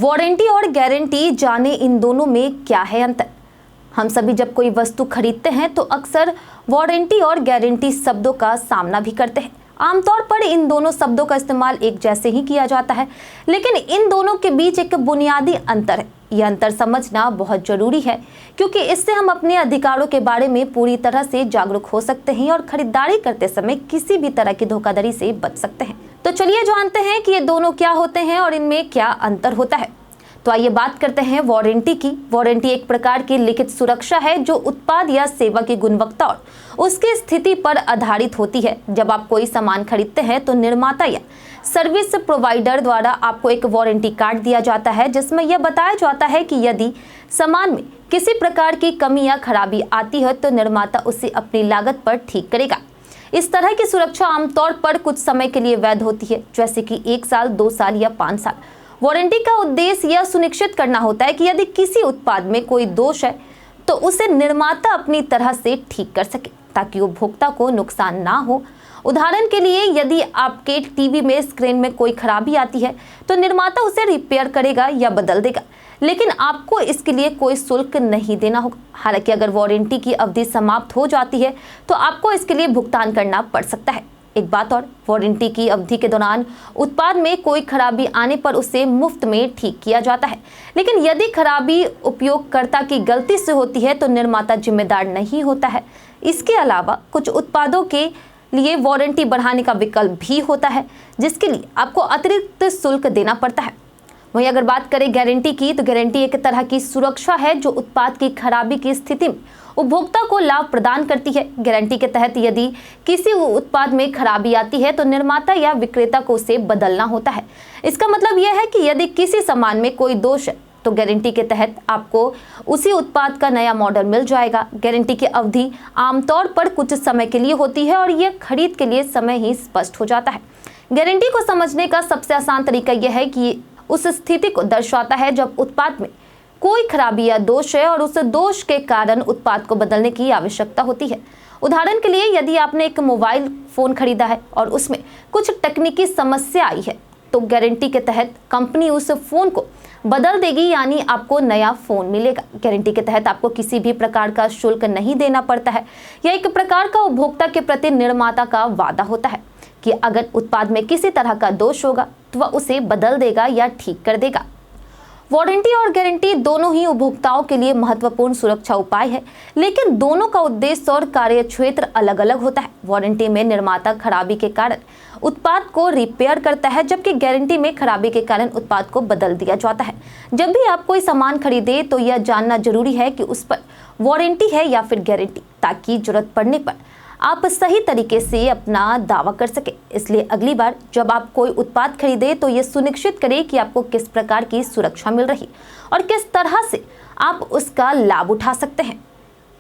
Warranty और guarantee, जाने इन दोनों में क्या है अंतर। हम सभी जब कोई वस्तु खरीदते हैं तो अक्सर वारंटी और गारंटी शब्दों का सामना भी करते हैं। आमतौर पर इन दोनों शब्दों का इस्तेमाल एक जैसे ही किया जाता है, लेकिन इन दोनों के बीच एक बुनियादी अंतर है। यह अंतर समझना बहुत जरूरी है, क्योंकि इससे हम अपने अधिकारों के बारे में पूरी तरह से जागरूक हो सकते हैं और खरीदारी करते समय किसी भी तरह की धोखाधड़ी से बच सकते हैं। तो चलिए जानते हैं कि ये दोनों क्या होते हैं और इनमें क्या अंतर होता है। तो आइए बात करते हैं वारंटी की। वारंटी एक प्रकार की लिखित सुरक्षा है जो उत्पाद या सेवा की गुणवत्ता और उसकी स्थिति पर आधारित होती है। जब आप कोई सामान खरीदते हैं तो निर्माता या सर्विस प्रोवाइडर द्वारा आपको एक वारंटी कार्ड दिया जाता है, जिसमें यह बताया जाता है कि यदि सामान में किसी प्रकार की कमी या खराबी आती है तो निर्माता उसे अपनी लागत पर ठीक करेगा। इस तरह की सुरक्षा आमतौर पर कुछ समय के लिए वैध होती है, जैसे कि 1 साल, 2 साल या 5 साल। वारंटी का उद्देश्य यह सुनिश्चित करना होता है कि यदि किसी उत्पाद में कोई दोष है तो उसे निर्माता अपनी तरह से ठीक कर सके, ताकि उपभोक्ता को नुकसान ना हो। उदाहरण के लिए, यदि आपके टीवी में स्क्रीन में कोई खराबी आती है तो निर्माता उसे रिपेयर करेगा या बदल देगा, लेकिन आपको इसके लिए कोई शुल्क नहीं देना होगा। हालांकि अगर वारंटी की अवधि समाप्त हो जाती है तो आपको इसके लिए भुगतान करना पड़ सकता है। एक बात और, वारंटी की अवधि के दौरान उत्पाद में कोई खराबी आने पर उसे मुफ्त में ठीक किया जाता है, लेकिन यदि खराबी उपयोगकर्ता की गलती से होती है तो निर्माता जिम्मेदार नहीं होता है। इसके अलावा कुछ उत्पादों के लिए वारंटी बढ़ाने का विकल्प भी होता है, जिसके लिए आपको अतिरिक्त शुल्क देना पड़ता है। वहीं अगर बात करें गारंटी की, तो गारंटी एक तरह की सुरक्षा है जो उत्पाद की खराबी की स्थिति में उपभोक्ता को लाभ प्रदान करती है। गारंटी के तहत यदि किसी उत्पाद में खराबी आती है तो निर्माता या विक्रेता को उसे बदलना होता है। इसका मतलब यह है कि यदि किसी सामान में कोई दोष है तो गारंटी के तहत आपको उसी उत्पाद का नया मॉडल मिल जाएगा। गारंटी की अवधि आमतौर पर कुछ समय के लिए होती है और यह खरीद के लिए समय ही स्पष्ट हो जाता है। गारंटी को समझने का सबसे आसान तरीका यह है कि उस स्थिति को दर्शाता है जब उत्पाद में कोई खराबी या दोष है और उस दोष के कारण उत्पाद को बदलने की आवश्यकता होती है। उदाहरण के लिए, यदि आपने एक मोबाइल फोन खरीदा है और उसमें कुछ तकनीकी समस्या आई है तो गारंटी के तहत कंपनी उस फोन को बदल देगी, यानी आपको नया फोन मिलेगा। गारंटी के तहत आपको किसी भी प्रकार का शुल्क नहीं देना पड़ता है। यह एक प्रकार का उपभोक्ता के प्रति निर्माता का वादा होता है कि अगर उत्पाद में किसी तरह का दोष होगा तो वह उसे बदल देगा या ठीक कर देगा। वारंटी और गारंटी दोनों ही उपभोक्ताओं के लिए महत्वपूर्ण सुरक्षा उपाय है, लेकिन दोनों का उद्देश्य और कार्यक्षेत्र अलग अलग होता है। वारंटी में निर्माता खराबी के कारण उत्पाद को रिपेयर करता है, जबकि गारंटी में खराबी के कारण उत्पाद को बदल दिया जाता है। जब भी आप कोई सामान खरीदे तो यह जानना जरूरी है कि उस पर वारंटी है या फिर गारंटी, ताकि जरूरत पड़ने पर आप सही तरीके से अपना दावा कर सके। इसलिए अगली बार जब आप कोई उत्पाद खरीदे तो ये सुनिश्चित करें कि आपको किस प्रकार की सुरक्षा मिल रही और किस तरह से आप उसका लाभ उठा सकते हैं।